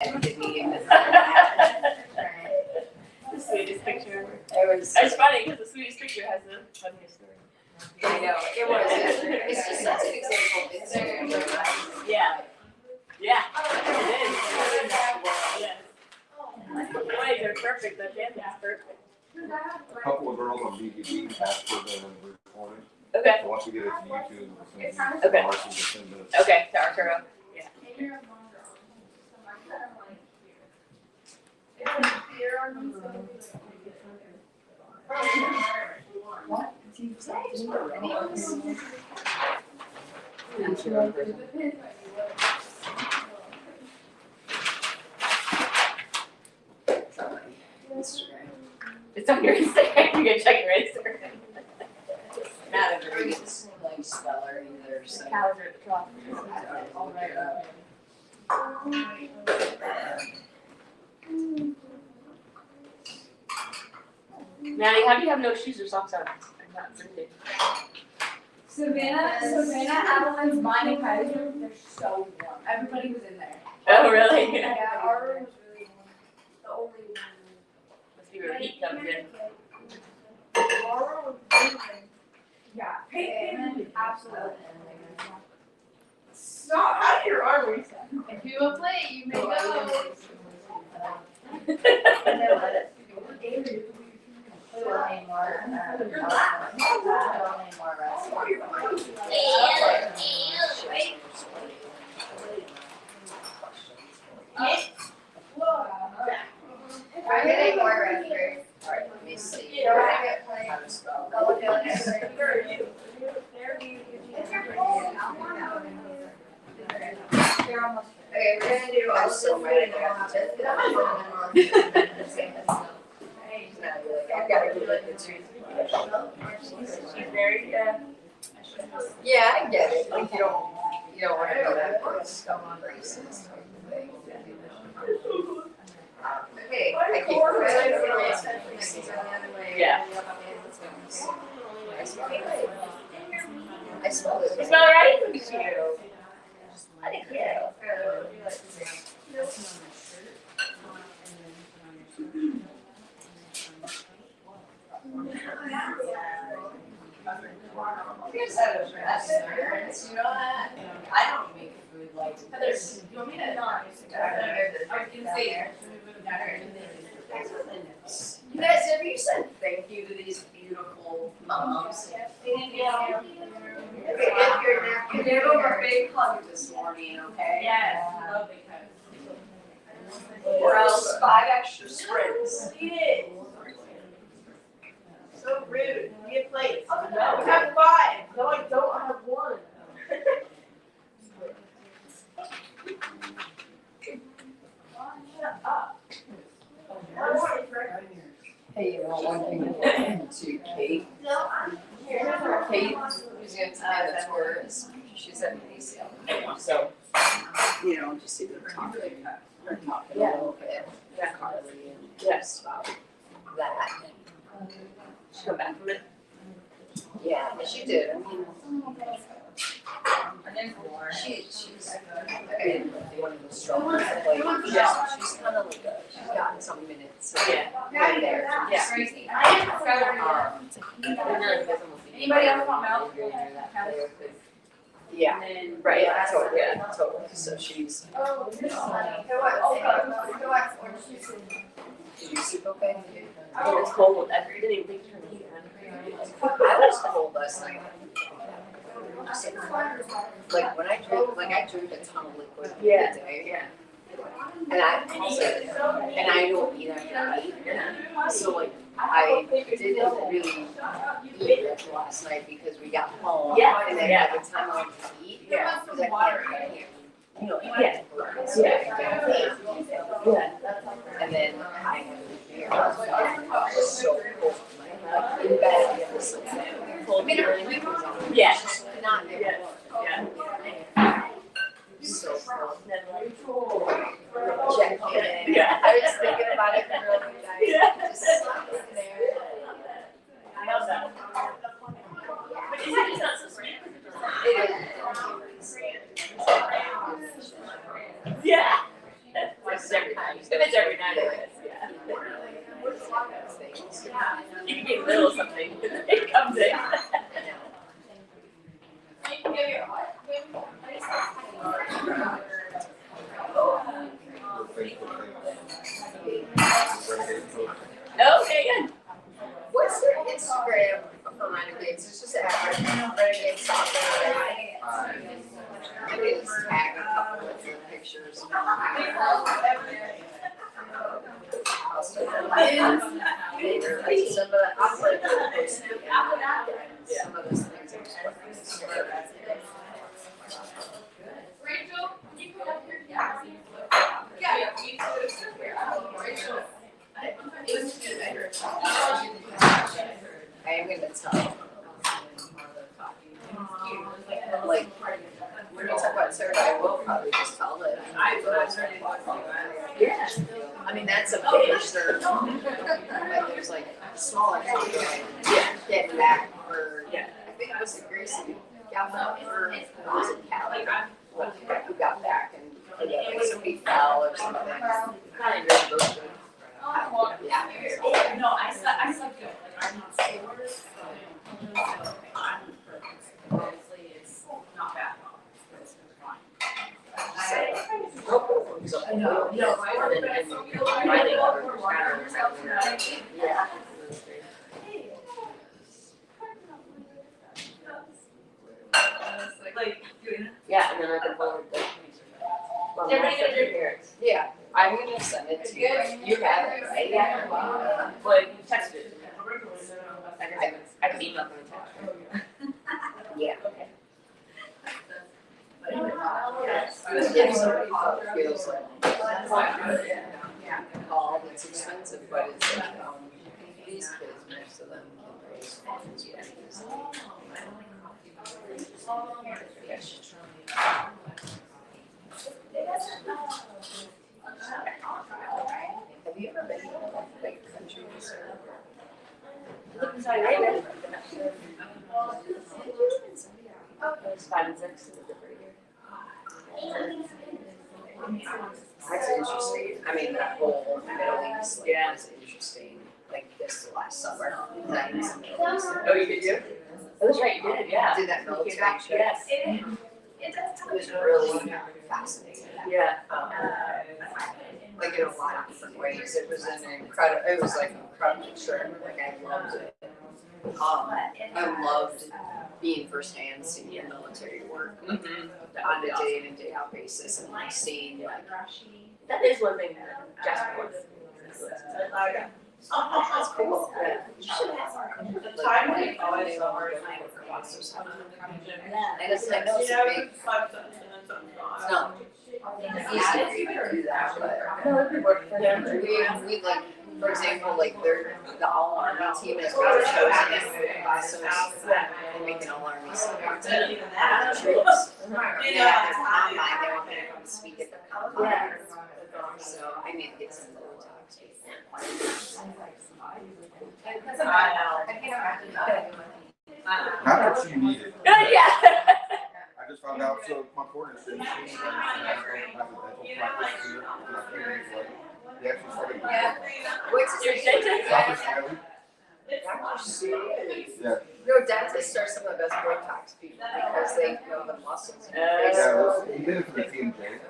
The sweetest picture ever. It's funny because the sweetest picture has the funniest story. I know, it was. It's just such an example of Instagram. Yeah. Yeah. It is. Yes. The boys are perfect. The family's perfect. A couple of girls on BBB asked for the recording. Okay. So once we get it to YouTube, we'll send it to Okay. Marci to send it. Okay. To Arturo. Yeah. It's on your Instagram. You can check your Instagram. Not a very good like speller either, so. Calendar at the top. All right. Maddie, how do you have no shoes or socks on? I'm not printed. Savannah, Adeline's, mine, and Kai's room, they're so warm. Everybody was in there. Oh, really? Yeah, our room was really warm. The only one. Must be where the heat comes in. Our room was freezing. Yeah, Peyton, absolutely. Stop out of your arm reset. If you will play, you may go. I'm getting more ready. Alright, let me see. How to spell. Okay, we're gonna do. I'm so mad. I've got to give it the truth. She's very, Yeah, I get it. Like you don't want to go that close. Go on racist. Okay, I keep yeah. I smell it. You smell it right? Look at you. I think Here's that address. You know that? I don't make food like this. You want me to not? I can say you guys, have you said thank you to these beautiful moms? Thank you. Okay, get your napkin. Give them a big hug this morning, okay? Yes, love big hugs. Or else 5 extra sprints. Eat it. So rude. Get plates. No, we have 5. No, I don't have 1. Shut up. Hey, you want one thing to Kate? No, I'm here. Kate, who's going to be the tourist, she's at ACL. So, just see them talking. We're talking a little bit. Yeah. Carly and Yes. about that. She come back from it. Yeah, she did. I mean, she's one of those strong, she's kind of like she's got some minutes. Yeah. Right there. Yeah. Crazy. Anybody else want milk? Yeah, And right, yeah, totally, so she's, Oh, this is funny. is your soup okay? oh, it's cold. I didn't even think to turn the heat on. I was told last night. Like when I drink a ton of liquid a day. Yeah. And I don't eat after 8. So like I didn't really eat last night because we got home. Yeah. And then by the time I went to eat, because I can't, Yeah. And then I had beer. So cold. Like in bed, it was so cold. I mean, everything was on. Yeah. Just not there. Yeah. So cold. Yeah. I was thinking about it earlier night. Yeah. Just sitting there. I love that. But is it just not so sweet? It is. Yeah. every night. If it's every night, it is. Yeah. You can get a little something. It comes in. Okay, good. What's their Instagram for Renegades? It's just average Renegade soccer. I can just tag a couple of the pictures. I'll start some of the, I'll put some of those things are just what I'm Rachel, can you put up your I am gonna tell. Like, when we talk about Sarah, I will probably just tell it. Yeah. I mean, that's a big surge. Like, there's like smaller things. Yeah. Getting back for, I think it was the Gracie got back for, was it Cali? Who got back and like somebody fell or something. Kind of really good. Yeah. No, I slept good. Like, I'm not sore. Honestly, it's not bad at all. It's fine. I know. Yeah. Yeah, and then I can forward the. Everybody get your parents. Yeah, I'm gonna send it to you. You have it, right? Yeah. Well, you texted it. I can email them and text. Yeah. Okay. If somebody feels like call, it's expensive, but it's like, these kids, most of them can raise funds very easily. Have you ever been to big countries? Sorry, I read it. It was 5 and 6. That's interesting. I mean, that whole Middle East was interesting. Like this last summer. Oh, you did too? Oh, that's right, you did, yeah. Did that military trip? Yes. It was really fascinating. Yeah. Like in a lot of different ways. It was an incredible. It was like an incredible trip. Like I loved it. I loved being firsthand seeing the military work on a day in and day out basis, and like seeing like That is one thing Jasper wants. that's cool. Yeah. The time we always are and it's like no, it's a big. It's not easy for you to do that, but we like, for example, like the all army team is really chosen by so and making all army troops. Yeah, they're combine, they're all gonna come speak at the combine. So I need to get some little talks. Not that you need it. Good, yeah. I just found out, so my partner said she has a dental practice here, and I came in like, they actually started doing it. What's Your dentist? Dr. Smiley? Yeah. No, dentists are some of the best Botox people because they know the muscles. Yeah, he did it for the TMJ,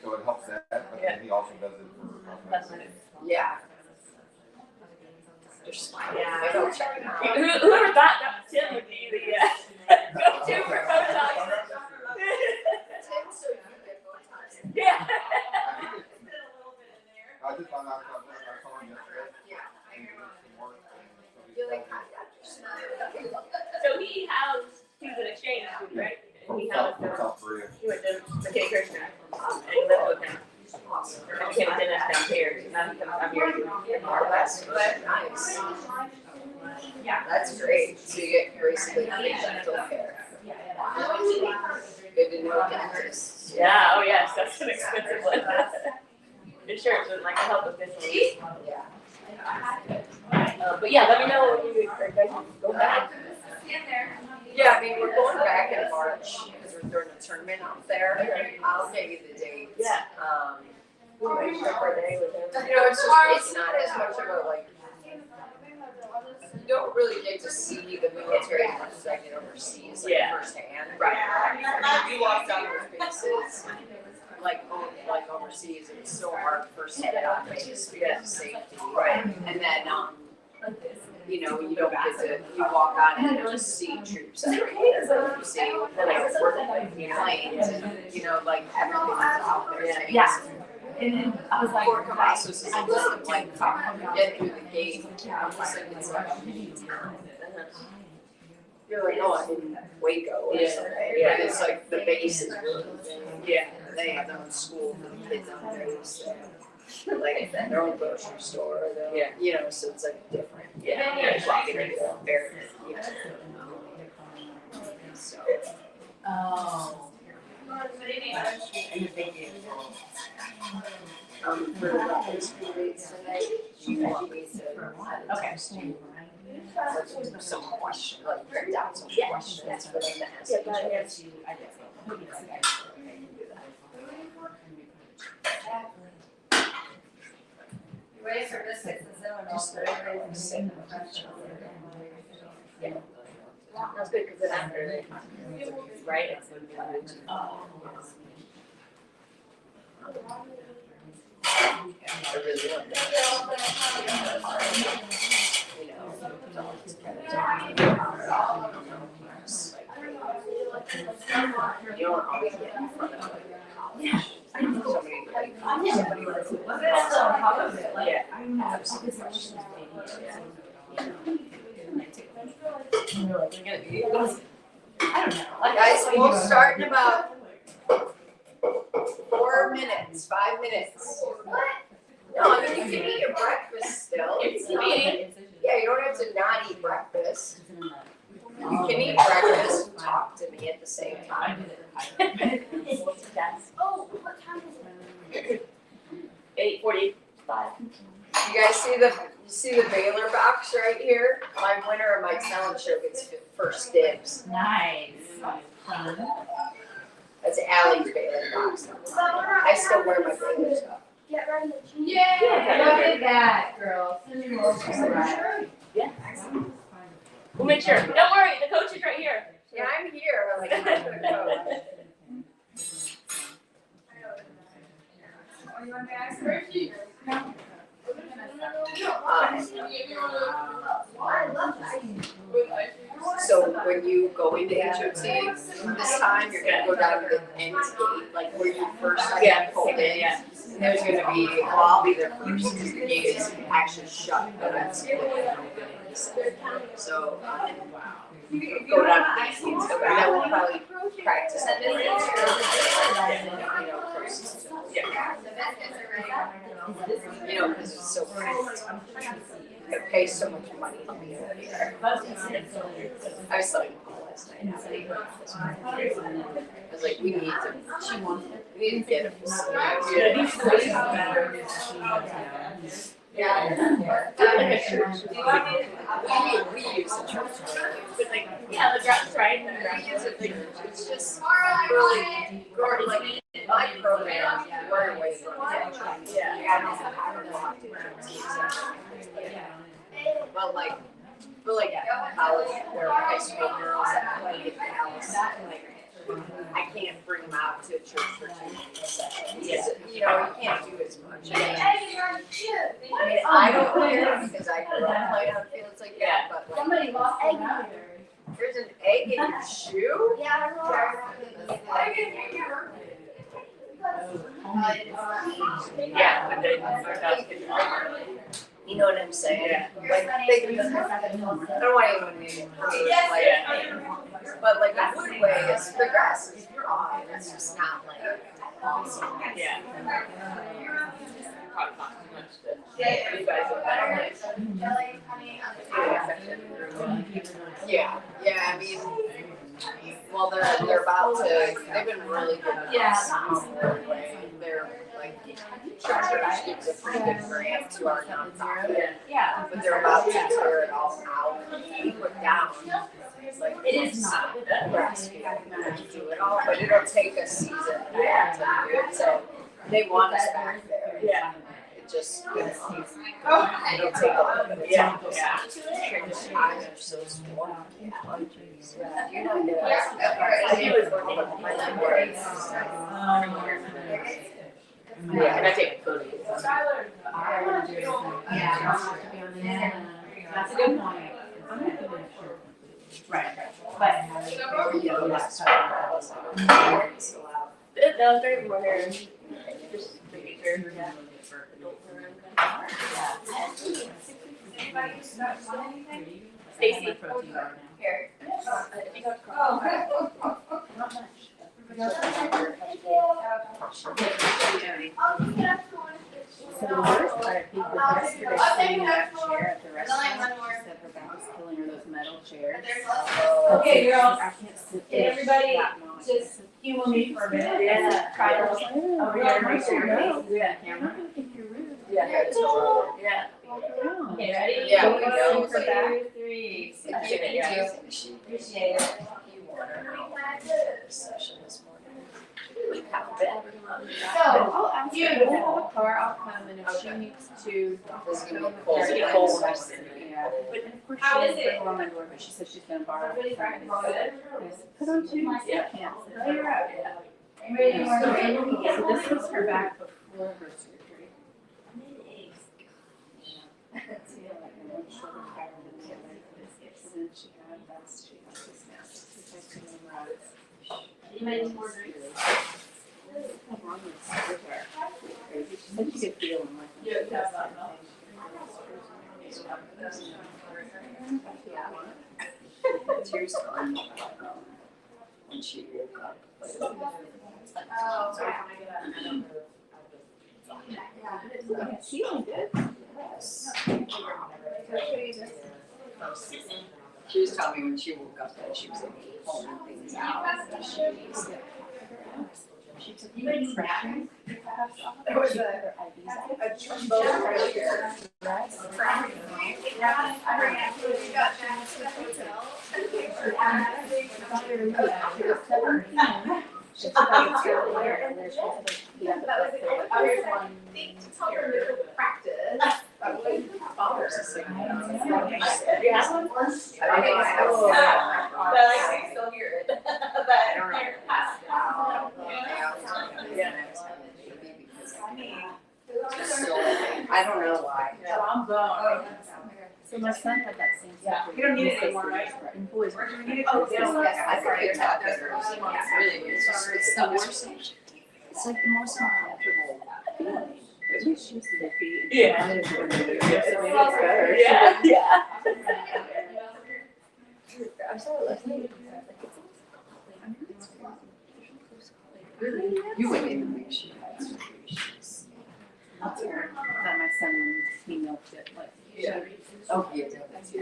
so it helps that, but then he also does it for cosmetics. Yeah. They're smiling. Maybe I'll check it out. Whoever thought that Tim would be the go-to for Botox? Tim, so you get Botox. Yeah. I just found out, I saw him yesterday. Yeah. And he did some work, and so he You're like, told me- I got your smile. So he was an exchange student, right? And he From housed South Korea. he went to McKay Kirchner and he lived with him. And became a dentist down here. Now he comes out here to do That's nice. Yeah, that's great. So you get basically free dental care. Good to know dentists. Yeah, oh yes, that's an expensive one. Insurance would like to help with this one. Yeah. But yeah, let me know when you guys go back. Yeah, I mean, we're going back in March because we're throwing a tournament out there. I'll get you the dates. Yeah. per day with him. You know, it's not as much of a like, you don't really get to see the military as much as I get overseas, like firsthand. Right. You walk down those bases, like overseas, and it's so hard first to get on base because of safety. Right. And then, you know, you don't get to, you walk on and you just see troops everywhere. You see, like, planes, and, you know, like, everything is out there. Yeah. And then I was like, Fort Cavazos is just like, get through the gate, I'm just like, it's like, you're like, oh, I'm in Waco or something. Yeah. But it's like, the base is really big. Yeah. They have their own school for the kids on base. Like their own grocery store, you know, so it's like different. Yeah. It's walking into a fair, you know. So. oh. For the school dates tonight, you want me to Okay. some questions, like print out some questions for them to ask each other. Ready for this 6 and 7 Just also. Yeah. That's good because then after they, right? It's when I really want that. You know, to kind of talk about, you don't always get in front of like college. Somebody like, somebody was That's on top of it, like, Yeah. have some questions. I don't know. Like, Guys, we'll start in about 4 minutes, 5 minutes. No, I mean, you can eat your breakfast still. It's not like, yeah, you don't have to not eat breakfast. You can eat breakfast and talk to me at the same time. Oh, what time is it? 8:45. You guys see the Baylor box right here? My winner of my talent show gets first dibs. Nice. That's Allie's Baylor box. I still wear my Baylor stuff. Get ready. Yeah, look at that, girl. Yeah. We'll make sure. Don't worry, the coach is right here. Yeah, I'm here. I'm like, I'm not gonna go. So when you go into HOT this time, you're gonna go down to the end gate, like where you first pulled in. Yeah. And there's gonna be, well, I'll be there first because the gate is actually shut, but it's so you can go down to the gates, and then we'll probably practice at the you know, first. Yeah. You know, because it's so fast. It pays so much money to be over here. I was telling Paul last night. I was like, we need to get a facility. Yeah. We use the church. But like, yeah, the ground's right. We use it, like, it's just really, growing, like, my program, we're away from it. Yeah. I don't know how to do it. But like college or high school girls that play in Dallas, like, I can't bring them out to church for 2 weeks. Yeah. You know, you can't do as much. I mean, I don't care because I grew up playing on fields like that, but like, Somebody lost an egg. there's an egg in your shoe? Yeah, Yeah, but then You know what I'm saying? Yeah. Like, I don't want anyone to get hurt, but like a good way is the grass is dry, it's just not like. yeah. Probably not too much to you guys are better. Yeah, I mean, well, they're about to, they've been really good at this. They're like, church gives a pretty good grant to our nonprofit, Yeah. but they're about to tear it all out and put down. Like, It is not. grass to do it all, but it'll take a season to do it, so they want us back there. Yeah. It just, it'll take a little bit of Yeah, time. yeah. Your eyes are so swollen. You're not good. He was working on my Yeah, can I take a photo? That's a good point. Right, but. Yeah, that's right. It's allowed. No, there's more hair. Just making sure. Yeah. Stacy. Here. Not much. So the worst part, I think, was yesterday sitting in that chair at the restaurant. She said her back was killing her, those metal chairs. Okay, girls. I can't sit Hey, there. everybody, that long. just humor me for a minute. Yeah. Try to look over here and make sure your face is in the I'm camera. not gonna think you're rude. Yeah. Yeah. Okay, ready? Yeah, we One, know. 2, 3. Appreciate it. Session this morning. So, I'll ask you- her, if I have a car, I'll come, and if she needs to. This is gonna be cold. It's gonna be cold. Yeah, but of course How she is didn't it? bring along my door, but she said she's gonna borrow. Everybody's somebody's. good? I said, put on two, I Yeah. can't. Oh, you're up. You ready to work in? So this was her back before her surgery. See, like, her one shoulder back and then then she had this now, she's like two rods. You made some more drinks? What's wrong with screws are crazy. She said she could feel them like. Yeah, that's not enough. Tears on when she woke up. Oh, Feeling good. She was telling me when she woke up that she was like pulling things out. That She took You made some crack. There was a trombone right here. I don't know why. Trombone. So my son had that same Yeah, surgery. you don't need it anymore, right? And boys were. Oh, they don't. Yes, I think that it's really, it's the worst. It's like the most uncomfortable feeling. At least she was lippy. Yeah. Yeah. Yeah. I'm sorry, Leslie. You wouldn't even think she had surgery. She's- That's her. That my son, when he milked it, like. Yeah. Oh, yeah, that's you.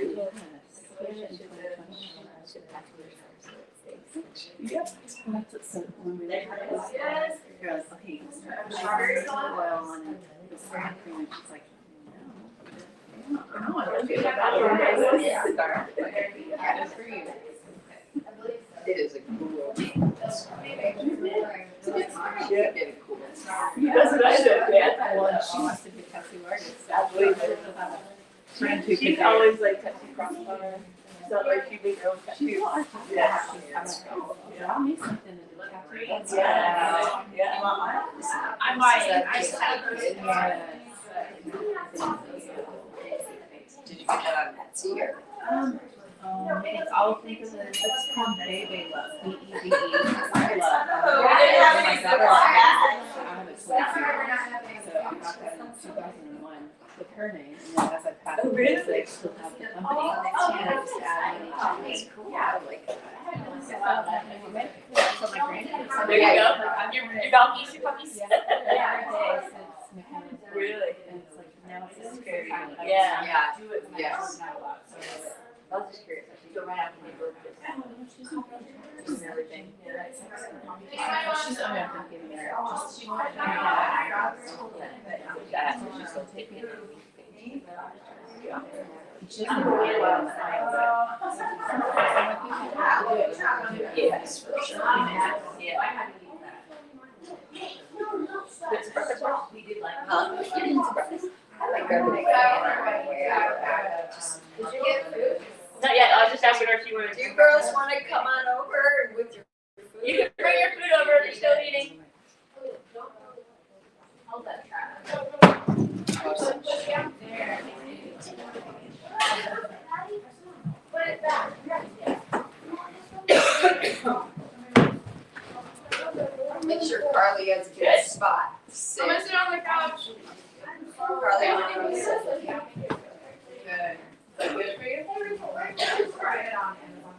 Yep. And that's what, so when we were at this, you're like, okay, start oil on it, this cream, and she's like, no. No, I don't feel that. Yeah. Yeah, good for you. It is a cool. It's a get it cool. That's what I said, yeah. Well, and she wants to be a tattoo artist. I believe it. She'll have a friend who She's can always like touching cross on her. So like she made her own She's tattoos. not artistic. Yeah. I'm like, oh, draw me something to do tattoo. That's Yeah. Yeah. You want mine? I might. I just had a Did you get that on Etsy or? It's all think of it. It's called Bebe Love. BEBE. Love. Oh, I I didn't have have any it stuff twice. like that. I have it twice. So I got that in 2001 with her name, and then as I passed Oh, away, really? they still have the company. And I just added it to me. Yeah, like. So my grandkids. There you go. Your donkeys, your puppies. Yeah, every day since McKenna. Really? And it's like, now it's just Scary. scary. Yeah. Yeah. Do it. Yes. I was just curious. Actually, go right after you work and everything. She's only been giving her just She's still taking it. She doesn't do it well in the eye, Yes, for sure. Yeah. It's perfect. We did like Huh? I like everything. Did you get food? Not yet, I was just asking her if you wanted Do you girls want to come on over with your food? You can bring your food over if you're still eating. Make sure Carly has a good spot. I'm gonna sit on the couch. Carly, I'm gonna sit. Good. Good for you? Try it on Amazon.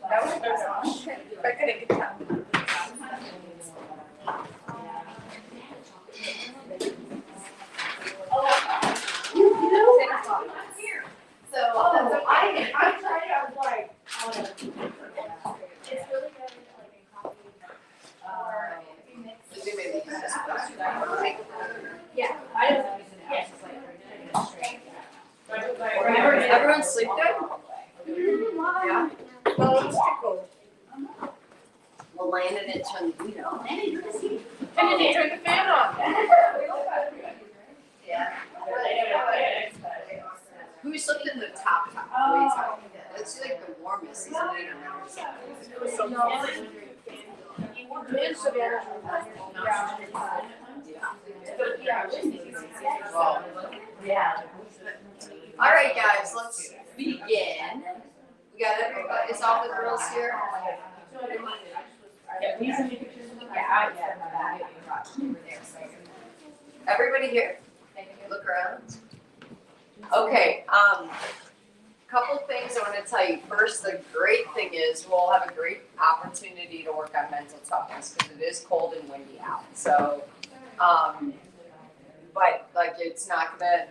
That was good. I couldn't get that. So I tried it, I was like, oh, it's really good, like in coffee, or if you mix. Did you maybe use this place? Yeah, I don't use it now, it's just like. Everyone sleep good? Yeah. Well, it's too cold. Well, Landon didn't turn the heat on. And then you turn the fan on. Yeah. Who slept in the top? It's like the warmest, isn't it? Yeah. All right, guys, let's begin. We got everybody, is all the girls here? Everybody here? Look around. Okay, couple things I want to tell you. First, the great thing is we'll have a great opportunity to work on mental toughness because it is cold and windy out. So, but like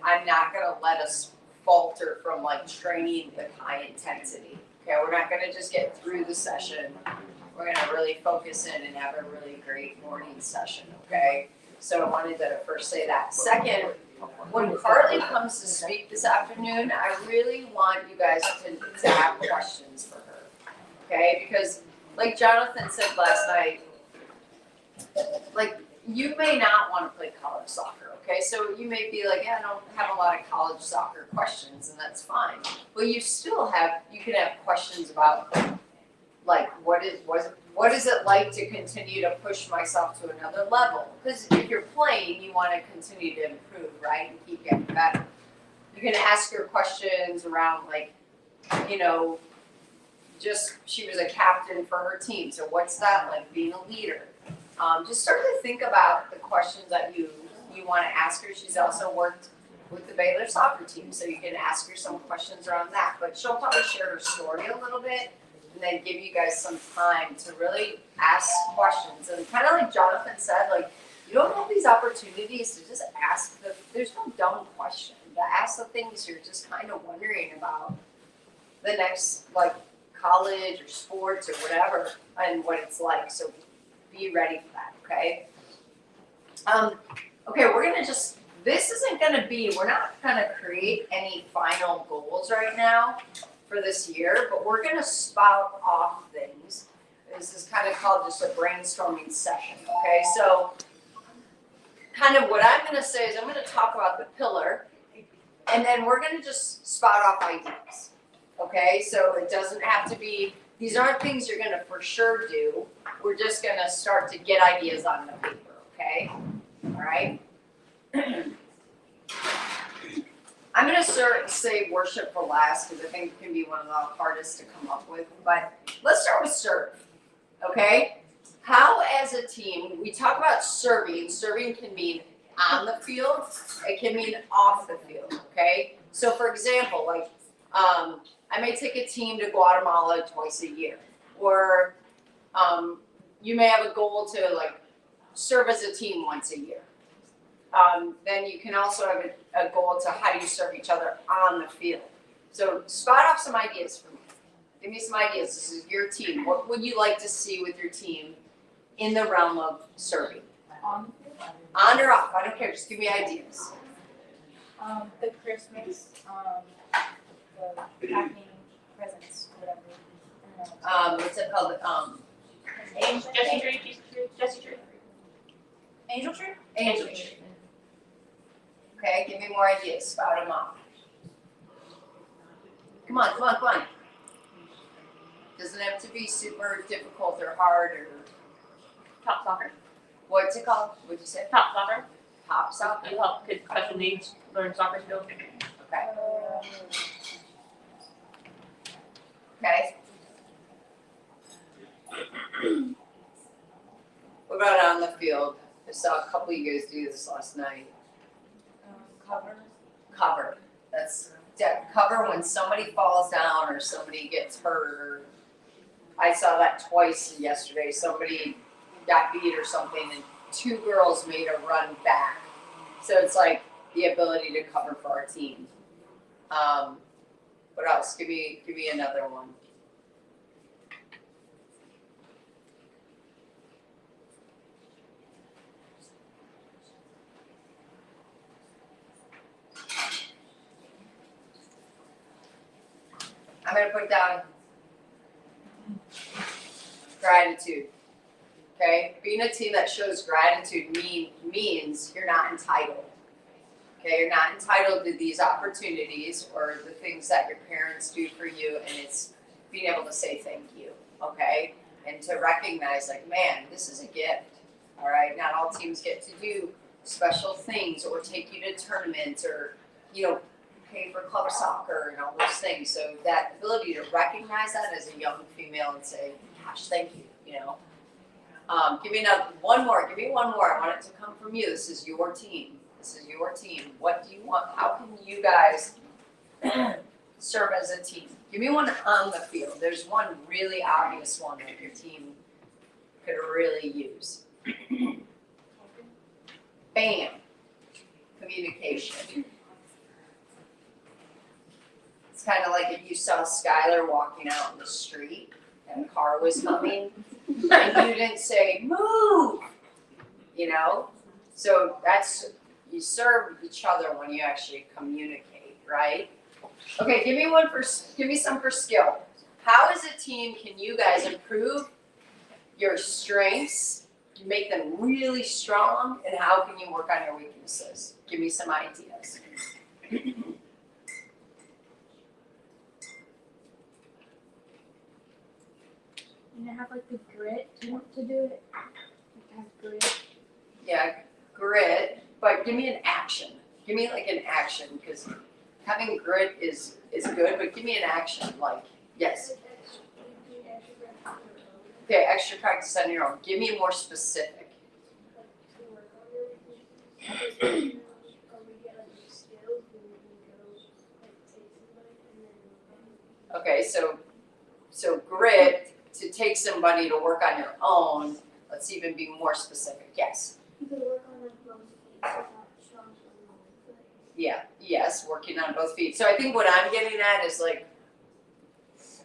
I'm not gonna let us falter from like training with high intensity. Okay, we're not gonna just get through the session. We're gonna really focus in and have a really great morning session, okay? So I wanted to first say that. Second, when Carly comes to speak this afternoon, I really want you guys to have questions for her, okay? Because like Jonathan said last night, like you may not want to play college soccer, okay? So you may be like, yeah, I don't have a lot of college soccer questions, and that's fine. But you can have questions about like what is it like to continue to push myself to another level? Because if you're playing, you want to continue to improve, right, and keep getting better. You can ask her questions around like, just she was a captain for her team, so what's that like being a leader? Just start to think about the questions that you want to ask her. She's also worked with the Baylor soccer team, so you can ask her some questions around that. But she'll probably share her story a little bit and then give you guys some time to really ask questions. And kind of like Jonathan said, like you don't have these opportunities to just ask there's no dumb question. To ask the things you're just kind of wondering about the next like college or sports or whatever and what it's like. So be ready for that, okay? Okay, we're not gonna create any final goals right now for this year, but we're gonna spout off things. This is kind of called just a brainstorming session, okay? So kind of what I'm gonna say is I'm gonna talk about the pillar, and then we're gonna just spout off ideas, okay? So it doesn't have to be, these aren't things you're gonna for sure do. We're just gonna start to get ideas on the paper, okay? All right? I'm gonna say worship for last because I think it can be one of the hardest to come up with, but let's start with serve, okay? How as a team, we talk about serving. Serving can mean on the field, it can mean off the field, okay? So for example, like I may take a team to Guatemala twice a year, or you may have a goal to like serve as a team once a year. Then you can also have a goal to how do you serve each other on the field. So spot off some ideas for me. Give me some ideas. This is your team. What would you like to see with your team in the realm of serving? On the field? On or off, I don't care, just give me ideas. The Christmas, the packing presents, whatever. What's it called, Jesse Tree, Jesse Tree. Angel tree? angel tree. Okay, give me more ideas, spout them off. Come on, come on, come on. Doesn't have to be super difficult or hard or, Top soccer. what's it called, what'd you say? Top soccer. Top soccer? You help kids with special needs learn soccer skills. Okay. Okay. What about on the field? I saw a couple of you guys do this last night. Cover. Cover. That's cover when somebody falls down or somebody gets hurt. I saw that twice yesterday. Somebody got beat or something, and 2 girls made a run back. So it's like the ability to cover for our team. What else? Give me another one. I'm gonna put down gratitude. Okay, being a team that shows gratitude means you're not entitled. Okay, you're not entitled to these opportunities or the things that your parents do for you, and it's being able to say thank you. Okay, and to recognize, like, man, this is a gift. All right, not all teams get to do special things or take you to tournaments or, pay for club soccer and all those things. So that ability to recognize that as a young female and say, gosh, thank you, Give me one more. Give me one more. I want it to come from you. This is your team. This is your team. What do you want? How can you guys serve as a team? Give me one on the field. There's one really obvious one that your team could really use. Bam. Communication. It's kind of like if you saw Skylar walking out in the street and a car was coming and you didn't say, move, So you serve each other when you actually communicate, right? Okay, give me some for skill. How as a team can you guys improve your strengths, make them really strong, and how can you work on your weaknesses? Give me some ideas. Have like the grit to do it. Have grit. Yeah, grit, but give me an action. Give me like an action, because having grit is good, but give me an action, like, yes. Okay, extra practice on your own. Give me more specific. Okay, so grit, to take somebody to work on your own, let's even be more specific, yes. You could work on both feet, so that strong on one foot. Yeah, yes, working on both feet. So I think what I'm getting at is like,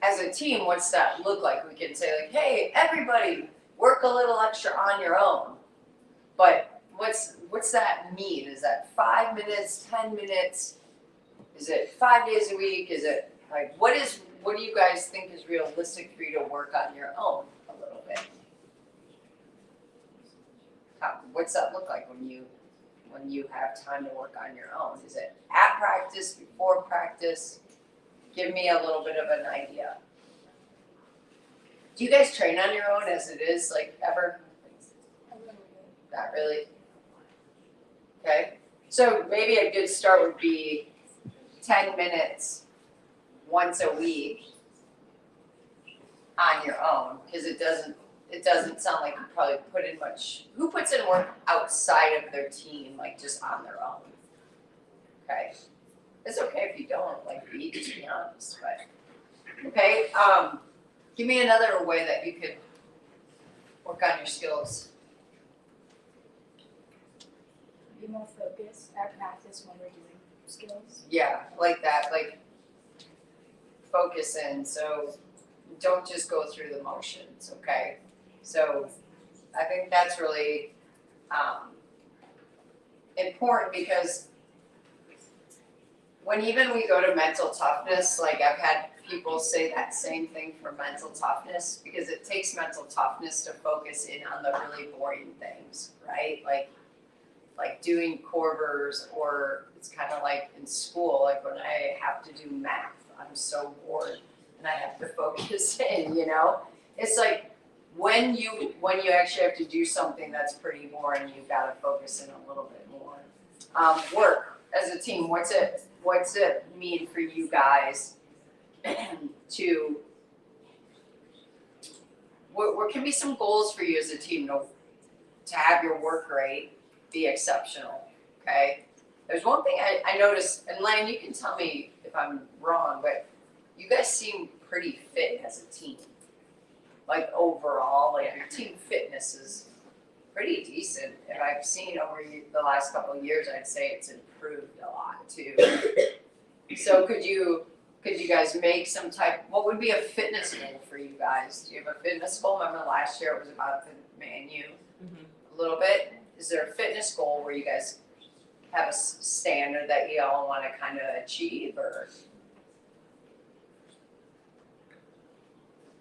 as a team, what's that look like? We can say like, hey, everybody, work a little extra on your own. But what's that mean? Is that 5 minutes, 10 minutes? Is it 5 days a week? Is it like, what do you guys think is realistic for you to work on your own a little bit? What's that look like when you have time to work on your own? Is it at practice, before practice? Give me a little bit of an idea. Do you guys train on your own as it is, like, ever? Not really? Okay, so maybe a good start would be 10 minutes once a week on your own, because it doesn't sound like you probably put in much. Who puts in work outside of their team, like just on their own? Okay, it's okay if you don't, like, be, just be honest, but, okay, give me another way that you could work on your skills. Be more focused at practice when we're doing skills. Yeah, like that, like focus in, so don't just go through the motions, okay? So I think that's really important because when even we go to mental toughness, like I've had people say that same thing for mental toughness, because it takes mental toughness to focus in on the really boring things, right? Like doing Corvers, or it's kind of like in school, like when I have to do math, I'm so bored and I have to focus in, you know? It's like when you actually have to do something that's pretty boring, you've got to focus in a little bit more. Work as a team, what's it mean for you guys to, what can be some goals for you as a team to have your work rate be exceptional, okay? There's one thing I noticed, and Lane, you can tell me if I'm wrong, but you guys seem pretty fit as a team. Like overall, like your team fitness is pretty decent. And I've seen over the last couple of years, I'd say it's improved a lot too. So could you guys make some type, what would be a fitness goal for you guys? Do you have a fitness goal? Remember last year it was about the menu a little bit. Is there a fitness goal where you guys have a standard that you all want to kind of achieve, or?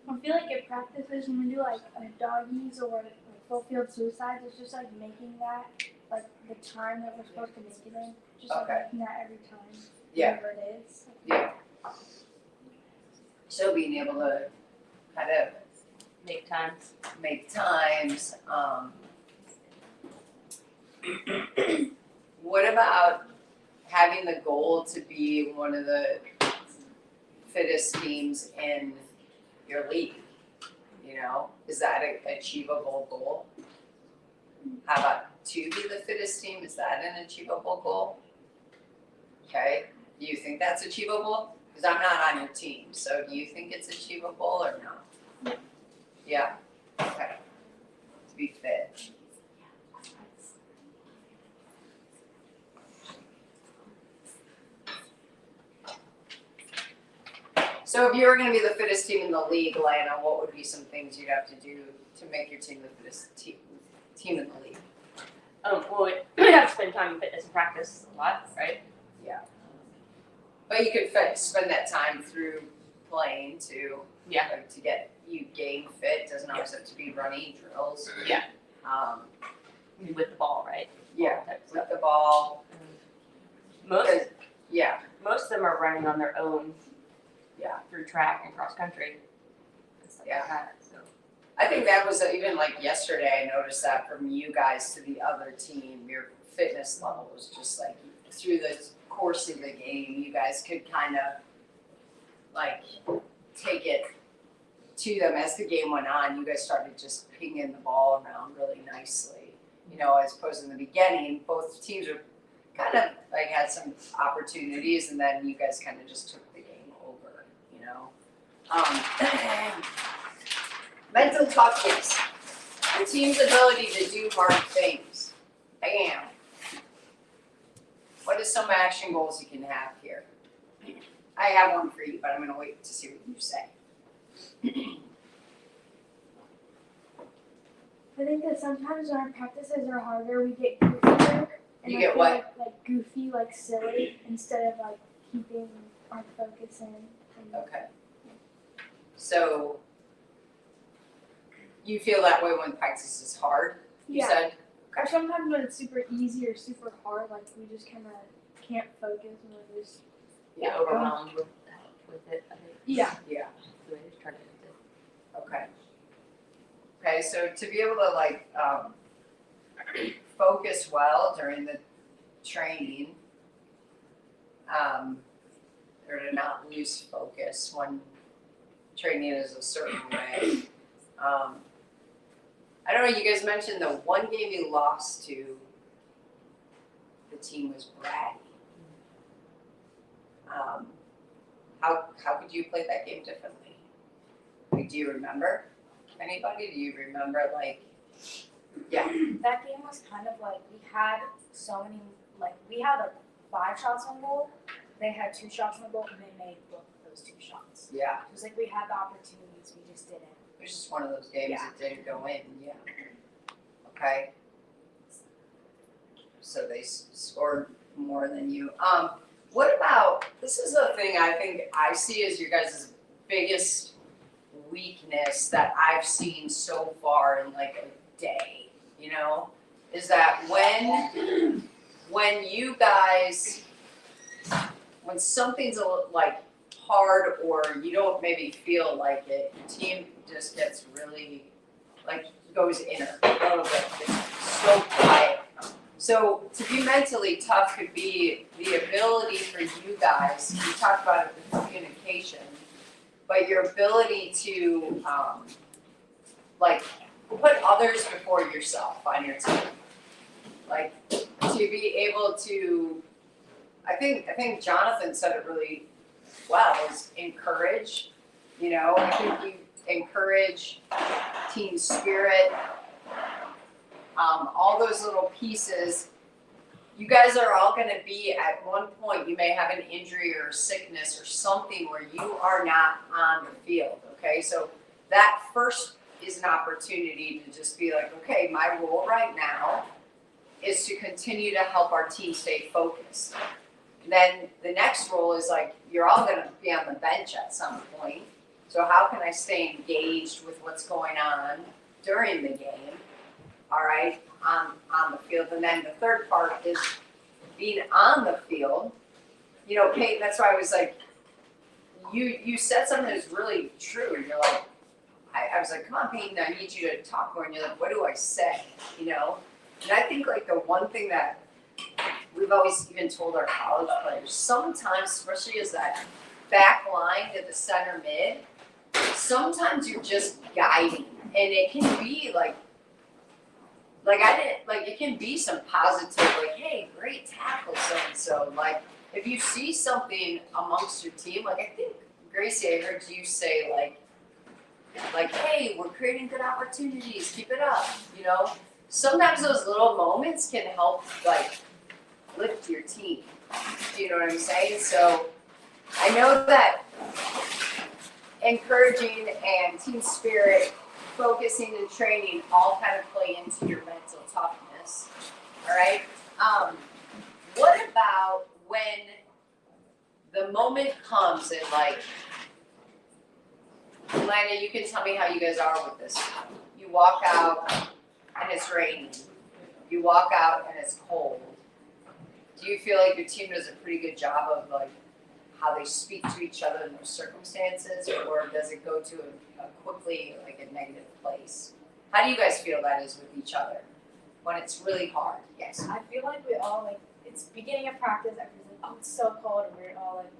I feel like at practices when we do like doggies or like full field suicides, it's just like making that like the time that we're supposed to make it in. Just like Okay. making that every time. Yeah. Whatever it is. Yeah. So being able to kind of Make times. make times. What about having the goal to be one of the fittest teams in your league? You know, is that an achievable goal? How about to be the fittest team? Is that an achievable goal? Okay, do you think that's achievable? Because I'm not on your team, so do you think it's achievable or no? Yeah, okay. To be fit. So if you were gonna be the fittest team in the league, Lana, what would be some things you'd have to do to make your team the fittest team in the league? Well, we have to spend time in fitness and practice a lot, right? But you could spend that time through playing too. Yeah. Like to get you game fit, doesn't always have to be running drills. Yeah. With the ball, right? Yeah, Type stuff. with the ball. Most Yeah, of them are running on their own. Yeah. Through track and cross country. And stuff Yeah. like that. So. I think that was even like yesterday, I noticed that from you guys to the other team, your fitness level was just like through the course of the game, you guys could kind of like take it to them as the game went on. You guys started just pinging the ball around really nicely, you know, as opposed to in the beginning, both teams were kind of like had some opportunities, and then you guys kind of just took the game over, you know. Mental toughness, the team's ability to do hard things. Bam. What are some action goals you can have here? I have one for you, but I'm gonna wait to see what you say. I think that sometimes when our practices are harder, we get goofier. And You I get feel what? Like goofy, like silly, instead of like keeping our focus in. And Okay. So you feel that way when practice is hard, you yeah. said? Or sometimes when it's super easy or super hard, like we just kind of can't focus and we're just Yeah, overwhelmed with it, I think. yeah. Yeah. The way they turn it into. Okay. Okay, so to be able to like focus well during the training, or to not lose focus when training is a certain way. I don't know, you guys mentioned the one game you lost to, the team was bratty. How could you play that game differently? Like, do you remember? Anybody? Do you remember like? Yeah. That game was kind of like, we had so many, like, we had like 5 shots on goal. They had 2 shots on goal, and they made both of those 2 shots. Yeah. It was like we had the opportunities, we just didn't. It was just one of those games Yeah. that didn't go in. Yeah. Okay. so they scored more than you. What about, this is the thing I think I see as your guys' biggest weakness that I've seen so far in like a day, you know, is that when you guys, when something's like hard or you don't maybe feel like it, your team just gets really, like, goes inner a little bit, it's so quiet. So to be mentally tough could be the ability for you guys, you talked about it with communication, but your ability to like put others before yourself on your team. Like to be able to, I think Jonathan said it really well, is encourage, you know, I think you encourage team spirit, all those little pieces. You guys are all gonna be at one point, you may have an injury or sickness or something where you are not on the field, okay? So that first is an opportunity to just be like, okay, my role right now is to continue to help our team stay focused. Then the next role is like, you're all gonna be on the bench at some point. So how can I stay engaged with what's going on during the game, all right, on the field? And then the third part is being on the field. You know, Peyton, that's why I was like, you said something that's really true. You're like, I was like, come on, Peyton, I need you to talk more. And you're like, what do I say, you know? And I think like the one thing that we've always even told our college players, sometimes, especially as that back line to the center mid, sometimes you're just guiding, and it can be like it can be some positive, like, hey, great tackle, so and so. Like if you see something amongst your team, like I think Gracie, I heard you say like, hey, we're creating good opportunities, keep it up, you know. Sometimes those little moments can help like lift your team. Do you know what I'm saying? So I know that encouraging and team spirit, focusing and training all kind of play into your mental toughness. All right. What about when the moment comes and like, Lana, you can tell me how you guys are with this. You walk out and it's raining. You walk out and it's cold. Do you feel like your team does a pretty good job of like how they speak to each other in those circumstances, or does it go to a quickly like a negative place? How do you guys feel that is with each other when it's really hard? Yes. I feel like we all like, it's beginning of practice, everybody's like, oh, it's so cold, and we're all like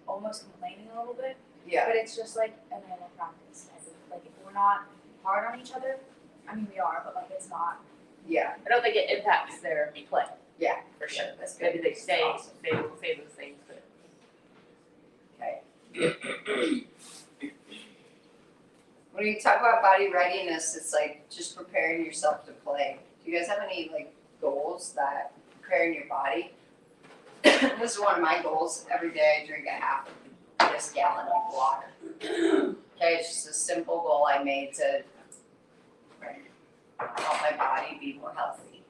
almost complaining a little bit. Yeah. But it's just like a normal practice. I think like if we're not hard on each other, I mean we are, but like it's not. Yeah. I don't think it impacts their play. Yeah, for sure. That's good. Maybe they say Awesome. they will say those things, but Okay. When you talk about body readiness, it's like just preparing yourself to play. Do you guys have any like goals that preparing your body? This is one of my goals. Every day I drink a half of this gallon of water. Okay, it's just a simple goal I made to help my body be more healthy.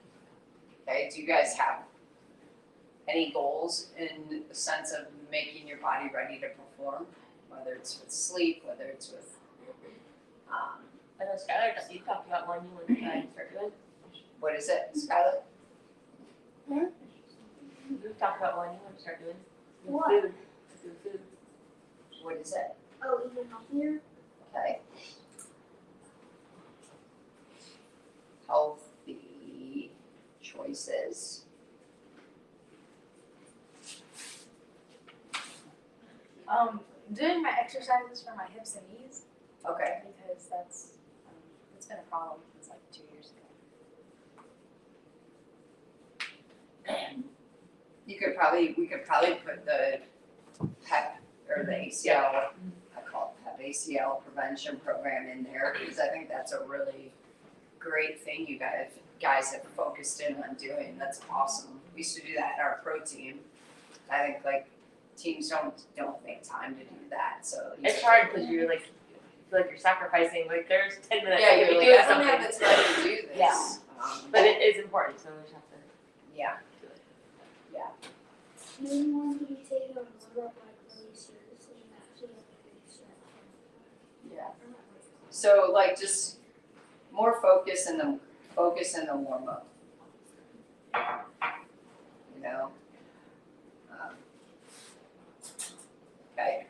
Okay, do you guys have any goals in the sense of making your body ready to perform? Whether it's with sleep, whether it's with I know Skylar, you talked about one you want to try and start doing. what is it, Skylar? You talked about one you want to start doing. What? Food. What is it? Oh, eating healthier? Okay. Healthy choices. Doing my exercises for my hips and knees, Okay. because that's it's been a problem since like 2 years ago. We could probably put the PEP or the ACL, I call it PEP ACL prevention program in there, because I think that's a really great thing you guys have focused in on doing. That's awesome. We used to do that in our pro team. I think like teams don't make time to do that, so. It's hard because you're like, you feel like you're sacrificing, like there's 10 minutes. Yeah, you you're could like, do I don't something. have the time to do this. Yeah. But it is important, so we just have to. Yeah. No one can take a warm-up like really seriously and actually like really stretch. Yeah. So like just more focus in the warm up. You know. Okay.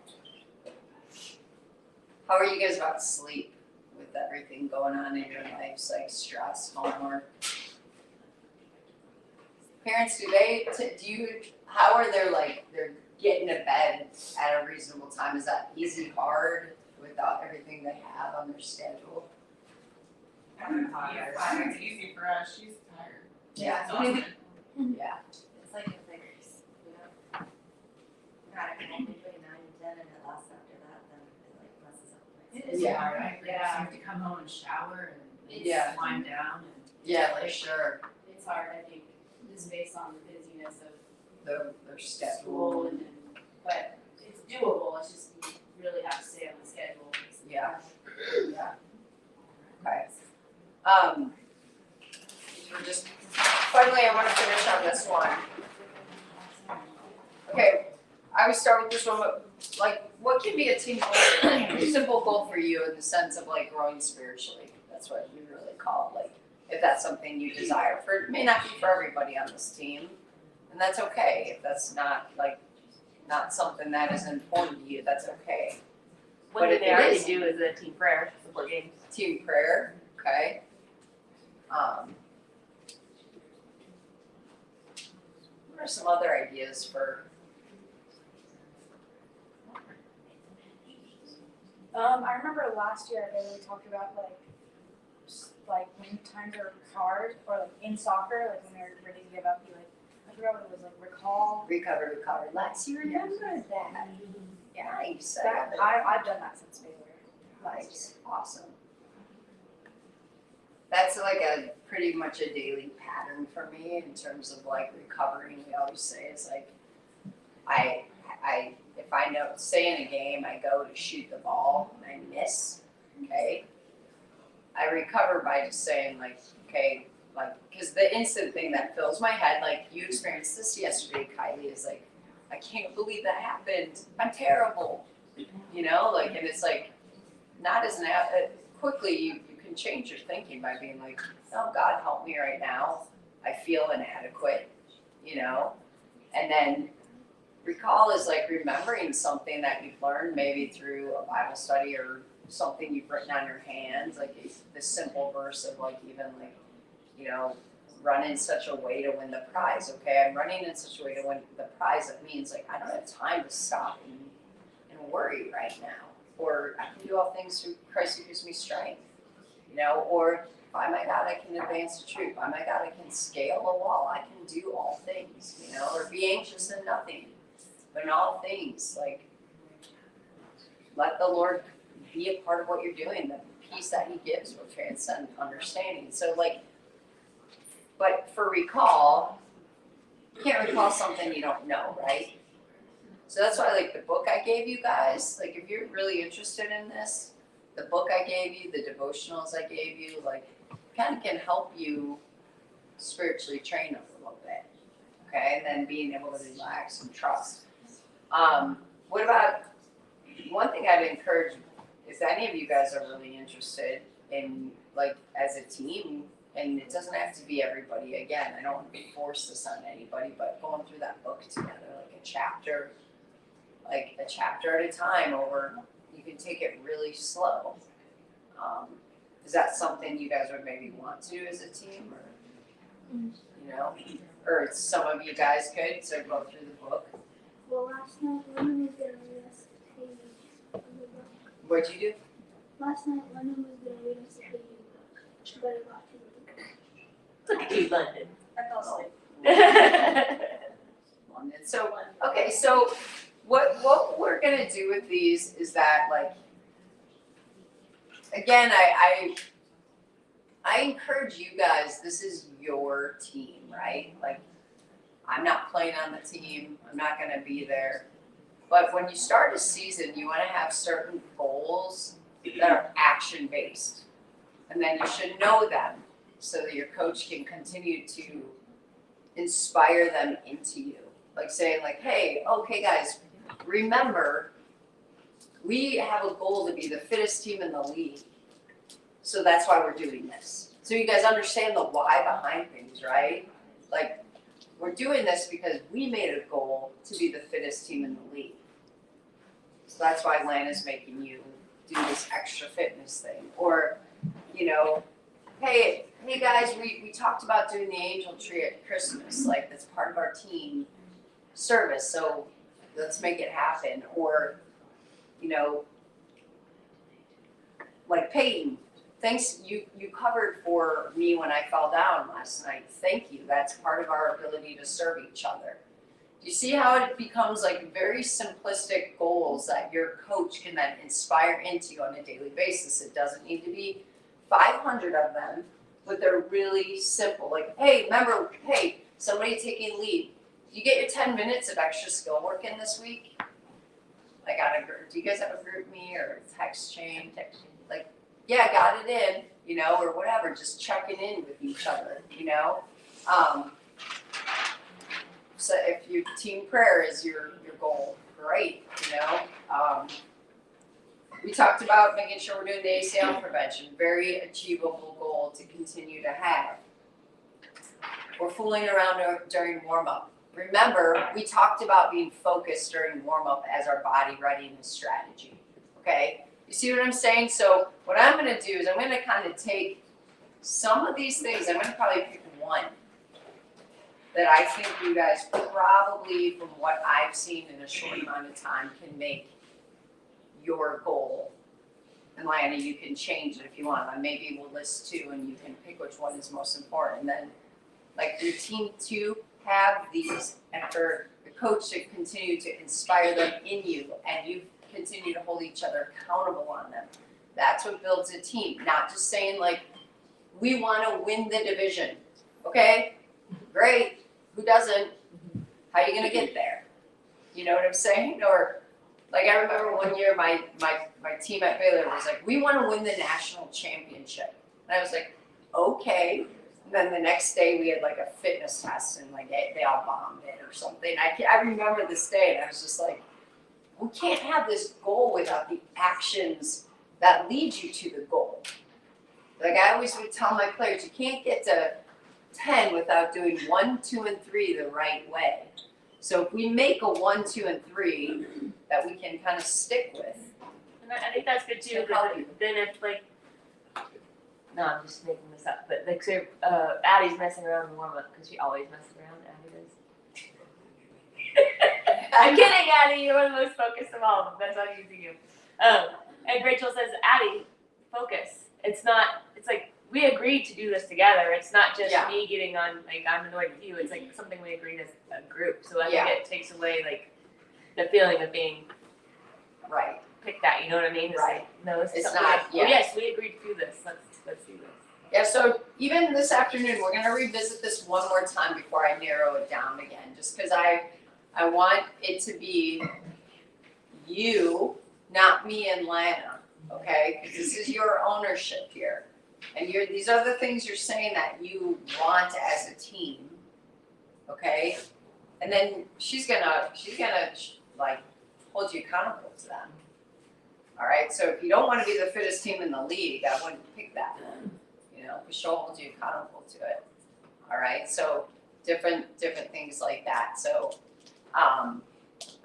How are you guys about sleep with everything going on in your lives, like stress, homework? Parents, how are they're getting to bed at a reasonable time? Is that easy, hard, without everything they have on their schedule? I think it's easy for us, she's tired. Yeah. Exhausted. Yeah. It's like if they, gotta come home between 9 and 10 and it lasts after that, then it like messes up. It is Yeah. hard, I agree. You have to come home and shower and Yeah. wind down and. Yeah, for sure. It's hard, I think, just based on the busyness of Their school schedule. and, but it's doable, it's just you really have to stay on the schedule. Yeah. Yeah. Okay. We're just, finally, I wanna finish on this one. Okay, I would start with this one, but like, what can be a team goal, a simple goal for you in the sense of like growing spiritually? That's what we really call it, like, if that's something you desire for, it may not be for everybody on this team, and that's okay, if that's not something that is important to you, that's okay. One But thing if they it already is- do is a team prayer support games. Team prayer, okay. What are some other ideas for? I remember last year they really talked about like when times are hard or like in soccer, like when they're ready to give up, you like I forgot what it was, like recall. Recover. Let's remember that. Nice. That I've done that since Baylor. Nice. Awesome. That's like a pretty much a daily pattern for me in terms of like recovering. We always say it's like I if I know say in a game I go to shoot the ball and I miss, okay, I recover by just saying like, okay, like, because the instant thing that fills my head, like you experienced this yesterday, Kylie, is like, I can't believe that happened. I'm terrible, you know, like, and it's like, not as quickly you can change your thinking by being like, oh God, help me right now. I feel inadequate, you know, and then recall is like remembering something that you've learned maybe through a Bible study or something you've written on your hands, like the simple verse of like even like, you know, run in such a way to win the prize. Okay, I'm running in such a way to win the prize. That means like I don't have time to stop and worry right now. Or I can do all things through Christ who gives me strength. You know, or by my God I can advance the truth. By my God I can scale a wall. I can do all things, you know, or be anxious in nothing. But in all things, like let the Lord be a part of what you're doing. The peace that He gives will transcend understanding. So like, but for recall, you can't recall something you don't know, right? So that's why like the book I gave you guys, like if you're really interested in this, the book I gave you, the devotionals I gave you, like kind of can help you spiritually train a little bit, okay? And then being able to relax and trust. What about, one thing I'd encourage, if any of you guys are really interested in like as a team, and it doesn't have to be everybody, again, I don't want to force this on anybody, but going through that book together, like a chapter at a time over, you can take it really slow. Is that something you guys would maybe want to do as a team, or, you know, or some of you guys could, so go through the book? Well, last night Lennon was gonna read us a page of the book. What'd you do? Last night Lennon was gonna read us a page of the book, but it got too late. Look at you, London. I fell asleep. London. So, okay, so what we're gonna do with these is that, like, again, I encourage you guys, this is your team, right? Like, I'm not playing on the team, I'm not gonna be there. But when you start a season, you wanna have certain goals that are action-based. And then you should know them so that your coach can continue to inspire them into you. Like saying like, hey, okay guys, remember, we have a goal to be the fittest team in the league. So that's why we're doing this. So you guys understand the why behind things, right? Like, we're doing this because we made a goal to be the fittest team in the league. So that's why Lana's making you do this extra fitness thing. Or, you know, hey guys, we talked about doing the angel tree at Christmas. Like, that's part of our team service. So let's make it happen. Or, you know, like Peyton, thanks, you covered for me when I fell down last night. Thank you. That's part of our ability to serve each other. You see how it becomes like very simplistic goals that your coach can then inspire into you on a daily basis. It doesn't need to be 500 of them, but they're really simple. Like, hey, remember, hey, somebody taking lead. You get your 10 minutes of extra skill work in this week? Like on a group, do you guys have a group me or text chain? Like, yeah, got it in, you know, or whatever, just checking in with each other, you know? So if your team prayer is your goal, great, you know? We talked about making sure we're doing the ACL prevention, very achievable goal to continue to have. We're fooling around during warm-up. Remember, we talked about being focused during warm-up as our body readiness strategy, okay? You see what I'm saying? So what I'm gonna do is I'm gonna kind of take some of these things, I'm gonna probably pick one that I think you guys probably, from what I've seen in a short amount of time, can make your goal. And Lana, you can change it if you want. Maybe we'll list two and you can pick which one is most important. And then, like, your team to have these, and for the coach to continue to inspire them in you, and you continue to hold each other accountable on them. That's what builds a team. Not just saying like, we want to win the division. Okay, great. Who doesn't? How are you gonna get there? You know what I'm saying? Or like I remember one year my team at Baylor was like, we want to win the national championship. And I was like, okay. And then the next day we had like a fitness test and like they all bombed it or something. I remember this day and I was just like, we can't have this goal without the actions that lead you to the goal. Like I always would tell my players, you can't get to 10 without doing 1, 2, and 3 the right way. So if we make a 1, 2, and 3 that we can kind of stick with. And I think that's good too, because then if like, no, I'm just making this up, but like, so Addie's messing around in warm-up, because she always messes around, Addie does. I'm kidding, Addie, you're one of the most focused of all of them, that's all using you. And Rachel says, Addie, focus. It's not, it's like, we agreed to do this together. It's not just me getting on, like, I'm annoyed with you. It's like something we agreed as a group. So I think it takes away, like, the feeling of being right. Picked at, you know what I mean? It's right. like, no, it's not, like, oh, yes, we agreed to do this. Let's do this. Yeah, so even this afternoon, we're gonna revisit this one more time before I narrow it down again, just because I want it to be you, not me and Lana, okay? Because this is your ownership here. And these are the things you're saying that you want as a team, okay? And then she's gonna like hold you accountable to them. All right, so if you don't want to be the fittest team in the league, I wouldn't pick that one, you know, because she'll hold you accountable to it. All right, so different things like that. So, all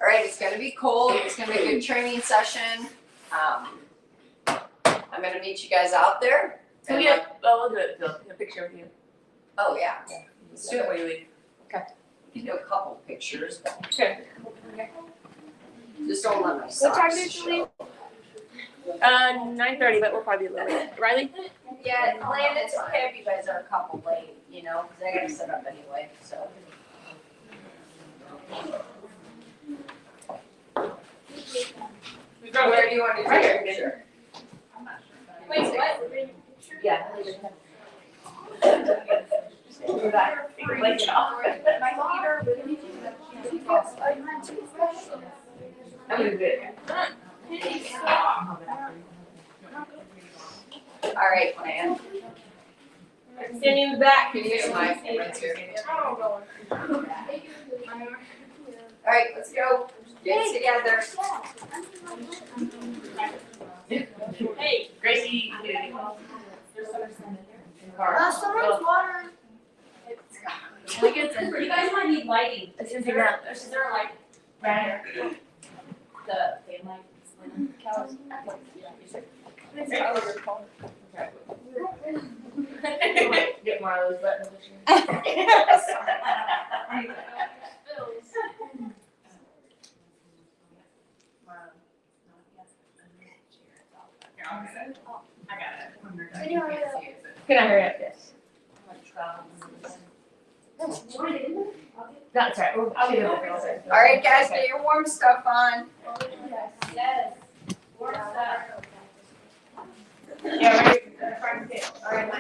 right, it's gonna be cold. It's gonna be a good training session. I'm gonna meet you guys out there. So we'll do it, Phil. Take a picture with you. Oh yeah. Let's do it when you leave. Okay. You can do a couple pictures, but Sure. just don't let my socks What time did you leave? 9:30, but we'll probably be a little late. Riley? yeah, Lana, it's okay if you guys are a couple late, you know, because I gotta set up anyway, so. Where do you want to take a picture? Wait, what? Yeah. I'm gonna do it. All right, Lan. Standing in the back. Can you use my camera too? Oh, Alright, let's go. Get together. Hey, Gracie. someone's water. You guys might need lighting. Is there like right here? The lights. Get more of those buttons this year. I got it. When you're done, you can't see it, but- Can I hurry up this? That's right. I'll be there. Alright, guys, get your warm stuff on. Yes. Yeah, right. All right.